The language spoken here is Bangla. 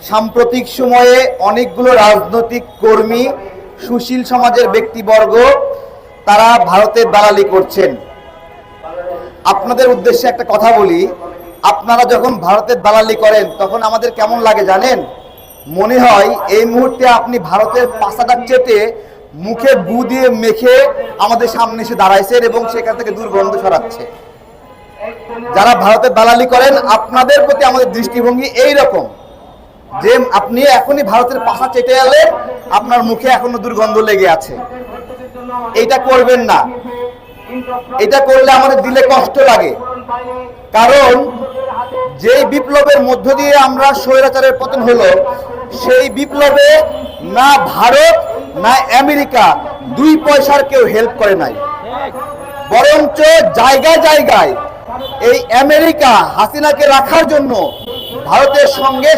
সাম্প্রতিক সময়ে অনেকগুলো রাজনৈতিক কর্মী, সুশীল সমাজের ব্যক্তিবর্গ তারা ভারতের দালালি করছেন। আপনাদের উদ্দেশ্যে একটা কথা বলি, আপনারা যখন ভারতের দালালি করেন তখন আমাদের কেমন লাগে জানেন? মনে হয় এই মুহূর্তে আপনি ভারতের পাশাটা চেটে মুখে গু দিয়ে মেখে আমাদের সামনে এসে দাঁড়াইছেন এবং সেখান থেকে দুর্গন্ধ ছড়াচ্ছে। যারা ভারতের দালালি করেন আপনাদের প্রতি আমাদের দৃষ্টিভঙ্গি এই রকম যে আপনি এখনই ভারতের পাশা চেটে এলেন, আপনার মুখে এখনো দুর্গন্ধ লেগে আছে। এইটা করবেন না। এটা করলে আমাদের দিলে কষ্ট লাগে, কারণ যেই বিপ্লবের মধ্য দিয়ে আমরা স্বৈরাচারের পতন হলো, সেই বিপ্লবে না ভারত না আমেরিকা দুই পয়সার কেউ হেল্প করে নাই, বরঞ্চ জায়গায় জায়গায় এই আমেরিকা হাসিনাকে রাখার জন্য ভারতের সঙ্গে